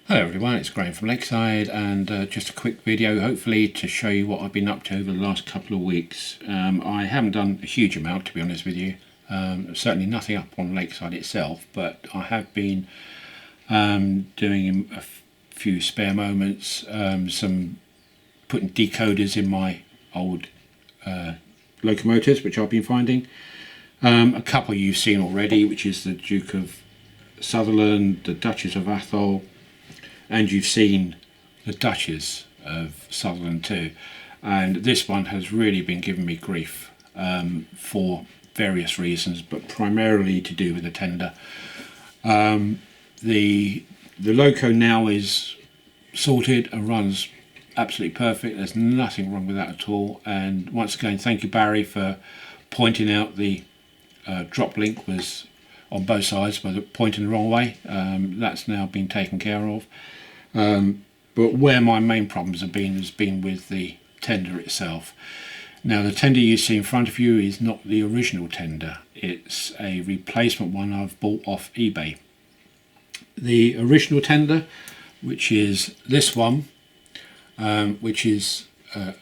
Hello everyone, it's Graham from Lakeside, and just a quick video hopefully to show you what I've been up to over the last couple of weeks. I haven't done a huge amount, to be honest with you, certainly nothing up on Lakeside itself, but I have been doing a few spare moments, some putting decoders in my old locomotives which I've been finding. A couple you've seen already, which is the Duke of Sutherland, the Duchess of Atholl, and you've seen the Duchess of Sutherland too, and this one has really been giving me grief for various reasons, but primarily to do with the tender. The loco now is sorted and runs absolutely perfect. There's nothing wrong with that at all, and once again thank you Barry for pointing out the drop link was on both sides but pointing the wrong way. That's now been taken care of. But where my main problems have been has been with the tender itself. Now the tender you see in front of you is not the original tender, it's a replacement one I've bought off eBay. The original tender, which is this one, which is a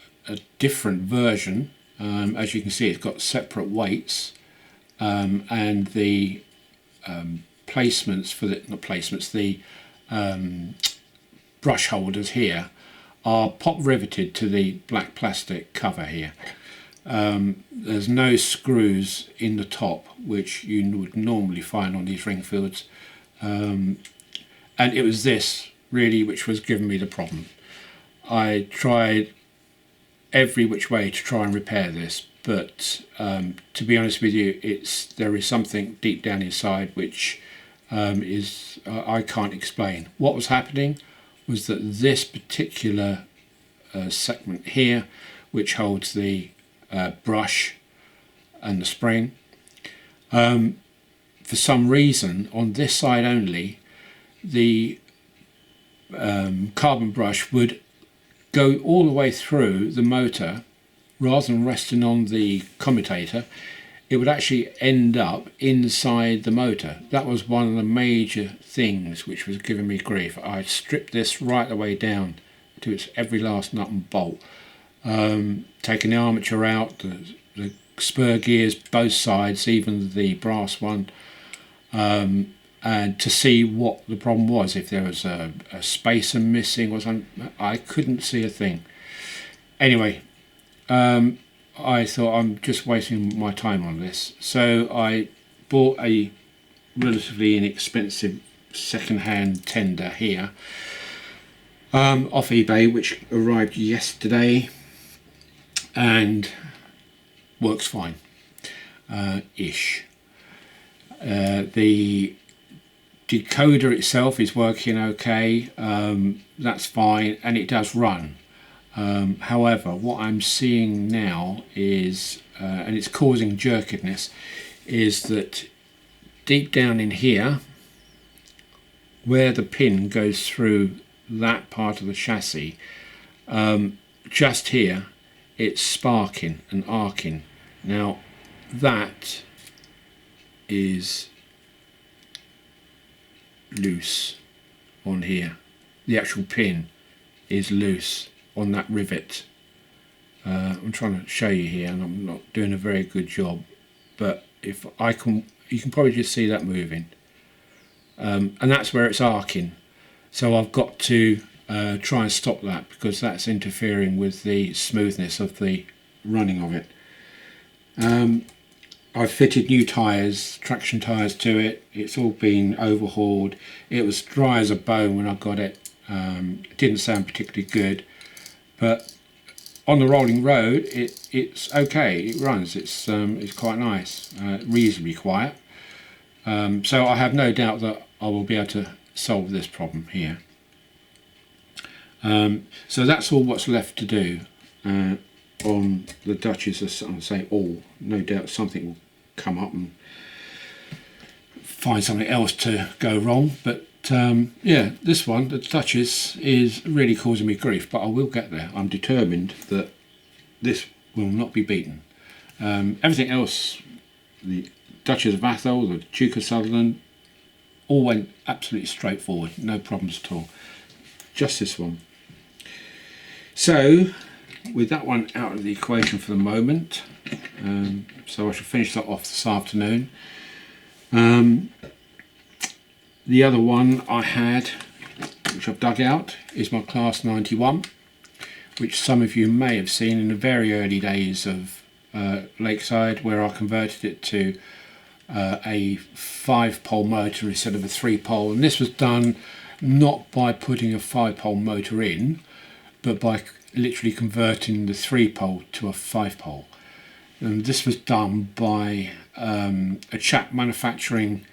different version, as you can see it's got separate weights, and the placements for the, not placements, the brush holders here are pop riveted to the black plastic cover here. There's no screws in the top, which you would normally find on these ring fields, and it was this really which was giving me the problem. I tried every which way to try and repair this, but to be honest with you, there is something deep down inside which I can't explain. What was happening was that this particular segment here, which holds the brush and the spring, for some reason on this side only, the carbon brush would go all the way through the motor rather than resting on the commutator. It would actually end up inside the motor. That was one of the major things which was giving me grief. I stripped this right the way down to its every last nut and bolt, taking the armature out, the spur gears, both sides, even the brass one, and to see what the problem was, if there was a spacer missing or something. I couldn't see a thing. Anyway, I thought I'm just wasting my time on this, so I bought a relatively inexpensive second-hand tender here off eBay, which arrived yesterday and works fine ish. The decoder itself is working okay, that's fine, and it does run. However, what I'm seeing now is, and it's causing jerkiness, is that deep down in here, where the pin goes through that part of the chassis, just here, it's sparking and arcing. Now, that is loose on here. The actual pin is loose on that rivet. I'm trying to show you here and I'm not doing a very good job, but if I can, you can probably just see that moving, and that's where it's arcing. So I've got to try and stop that, because that's interfering with the smoothness of the running of it. I've fitted new tyres, traction tyres to it. It's all been overhauled. It was dry as a bone when I got it. It didn't sound particularly good, but on the rolling road it's okay. It runs. It's quite nice, reasonably quiet. So I have no doubt that I will be able to solve this problem here. So that's all what's left to do on the Duchess. As I say, all, no doubt something will come up and find something else to go wrong, but yeah, this one, the Duchess, is really causing me grief, but I will get there. I'm determined that this will not be beaten. Everything else, the Duchess of Atholl, the Duke of Sutherland, all went absolutely straightforward, no problems at all. just this one. So with that one out of the equation for the moment, so I shall finish that off this afternoon. The other one I had, which I've dug out, is my Class 91, which some of you may have seen in the very early days of Lakeside, where I converted it to a 5-pole motor instead of a 3-pole. And this was done not by putting a 5-pole motor in, but by literally converting the 3-pole to a 5-pole. And this was done by a chap manufacturing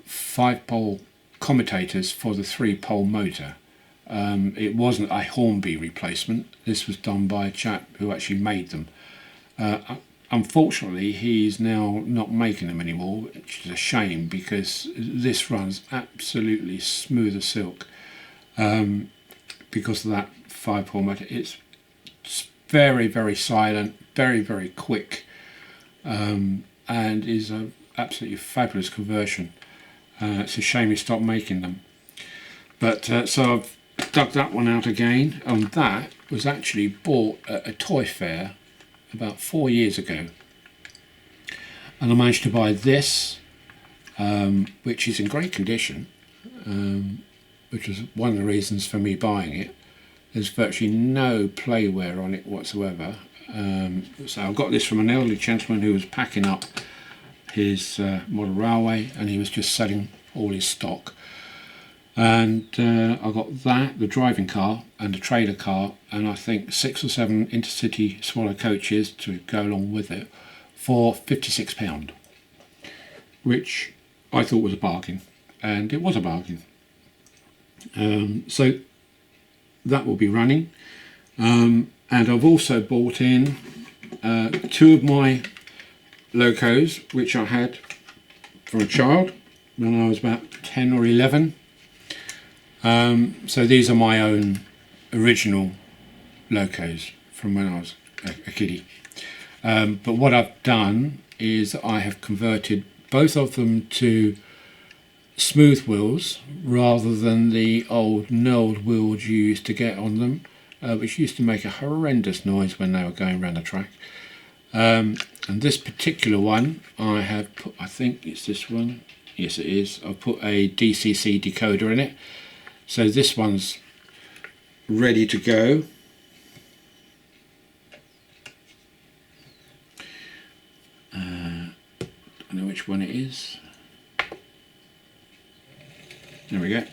5-pole commutators for the 3-pole motor. It wasn't a Hornby replacement. This was done by a chap who actually made them. Unfortunately, he's now not making them anymore, which is a shame, because this runs absolutely smooth as silk because of that 5-pole motor. It's very, very silent, very, very quick, and is an absolutely fabulous conversion. It's a shame he stopped making them. But so I've dug that one out again, and that was actually bought at a toy fair about 4 years ago. And I managed to buy this, which is in great condition, which was one of the reasons for me buying it. There's virtually no play wear on it whatsoever. So I got this from an elderly gentleman who was packing up his model railway, and he was just selling all his stock. And I got that, the driving car and the trailer car, and I think 6 or 7 intercity Swallow coaches to go along with it for £56, which I thought was a bargain, and it was a bargain. So that will be running, and I've also bought in 2 of my locos, which I had from a child when I was about 10 or 11. So these are my own original locos from when I was a kiddie. But what I've done is I have converted both of them to smooth wheels rather than the old knurled wheels you used to get on them, which used to make a horrendous noise when they were going around the track. And this particular one I have put, I think it's this one, yes it is, I've put a DCC decoder in it. So this one's ready to go. I don't know which one it is. There we go.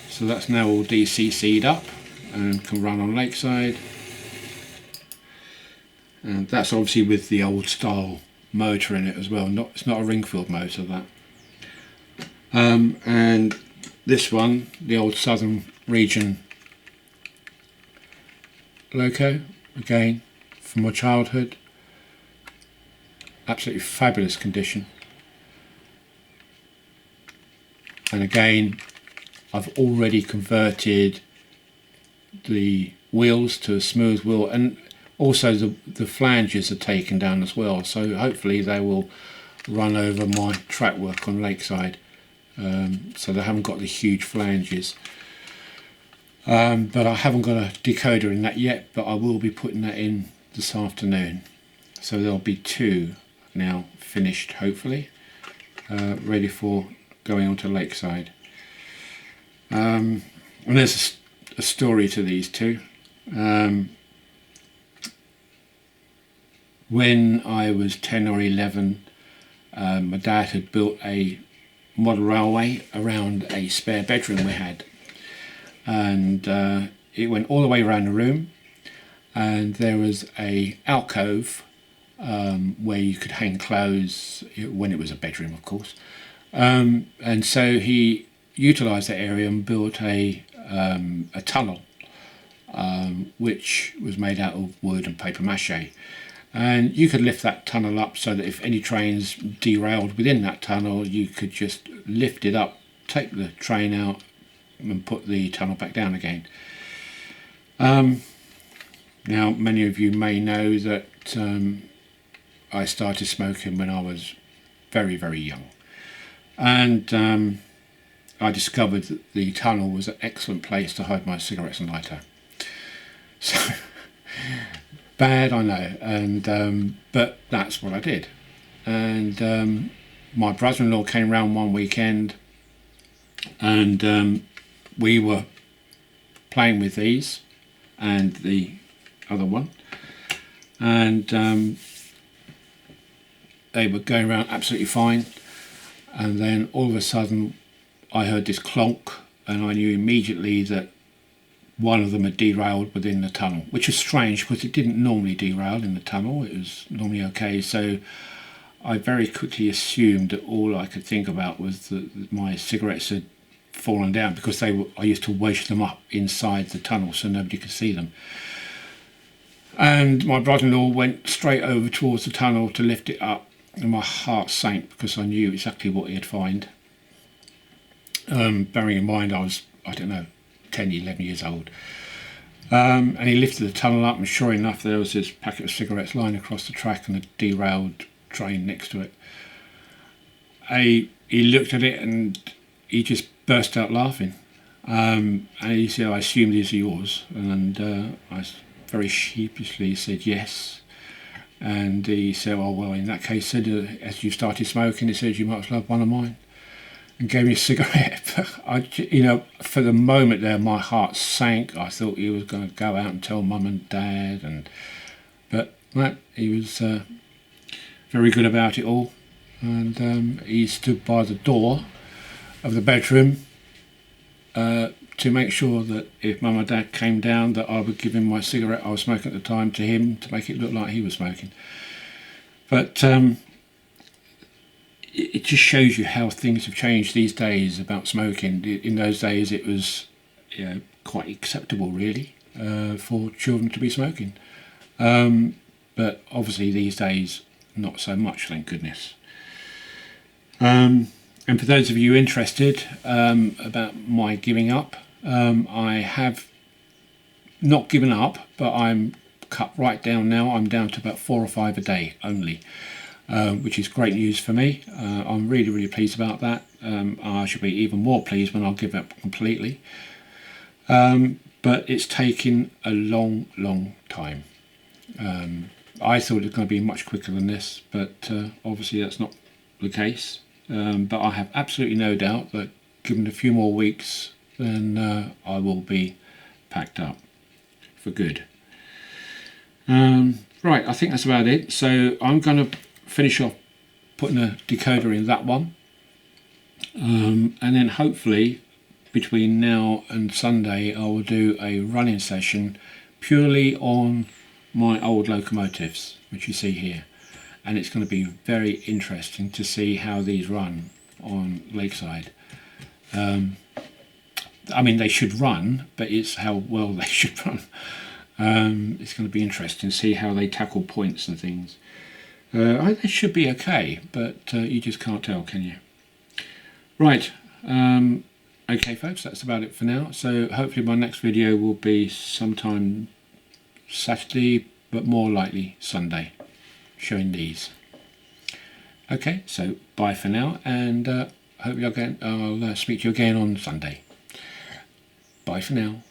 So that's now all DCC'd up and can run on Lakeside. And that's obviously with the old style motor in it as well. It's not a ring-filled motor, that. And this one, the old Southern Region loco, again from my childhood, absolutely fabulous condition. And again, I've already converted the wheels to a smooth wheel, and also the flanges are taken down as well, so hopefully they will run over my track work on Lakeside. So they haven't got the huge flanges, but I haven't got a decoder in that yet, but I will be putting that in this afternoon. So there'll be 2 now finished, hopefully, ready for going onto Lakeside. And there's a story to these 2. When I was 10 or 11, my dad had built a model railway around a spare bedroom we had, and it went all the way around the room, and there was a alcove where you could hang clothes when it was a bedroom, of course. And so he utilised that area and built a tunnel which was made out of wood and paper mache. And you could lift that tunnel up so that if any trains derailed within that tunnel, you could just lift it up, take the train out and put the tunnel back down again. Now, many of you may know that I started smoking when I was very, very young. And I discovered that the tunnel was an excellent place to hide my cigarettes and lighter. So bad, I know, and but that's what I did. And my brother-in-law came round one weekend, and we were playing with these and the other one, and they were going around absolutely fine. And then all of a sudden I heard this clonk, and I knew immediately that one of them had derailed within the tunnel, which was strange because it didn't normally derail in the tunnel. It was normally okay. So I very quickly assumed that all I could think about was that my cigarettes had fallen down, because I used to wedge them up inside the tunnel so nobody could see them. And my brother-in-law went straight over towards the tunnel to lift it up, and my heart sank because I knew exactly what he'd find. Bearing in mind I was, I don't know, 10, 11 years old. And he lifted the tunnel up, and sure enough there was this packet of cigarettes lying across the track and a derailed train next to it. He looked at it and he just burst out laughing. And he said, "I assume these are yours." And I very sheepishly said yes. And he said, "Oh, well, in that case, said, as you started smoking," he said, "you might as well have one of mine," and gave me a cigarette. For the moment there, my heart sank. I thought he was going to go out and tell mum and dad, but no, he was very good about it all. And he stood by the door of the bedroom to make sure that if mum and dad came down, that I would give him my cigarette I was smoking at the time to him, to make it look like he was smoking. But it just shows you how things have changed these days about smoking. In those days it was quite acceptable really for children to be smoking, but obviously these days not so much, thank goodness. And for those of you interested about my giving up, I have not given up, but I'm cut right down now. I'm down to about 4 or 5 a day only, which is great news for me. I'm really, really pleased about that. I should be even more pleased when I'll give up completely. But it's taken a long, long time. I thought it was going to be much quicker than this, but obviously that's not the case. But I have absolutely no doubt that given a few more weeks, then I will be packed up for good. Right, I think that's about it. So I'm going to finish off putting a decoder in that one, and then hopefully between now and Sunday I will do a running session purely on my old locomotives, which you see here. And it's going to be very interesting to see how these run on Lakeside. I mean, they should run, but it's how well they should run. It's going to be interesting to see how they tackle points and things. They should be okay, but you just can't tell, can you? Right, okay folks, that's about it for now. So hopefully my next video will be sometime Saturday, but more likely Sunday, showing these. Okay, so bye for now, and hopefully I'll speak to you again on Sunday. Bye for now.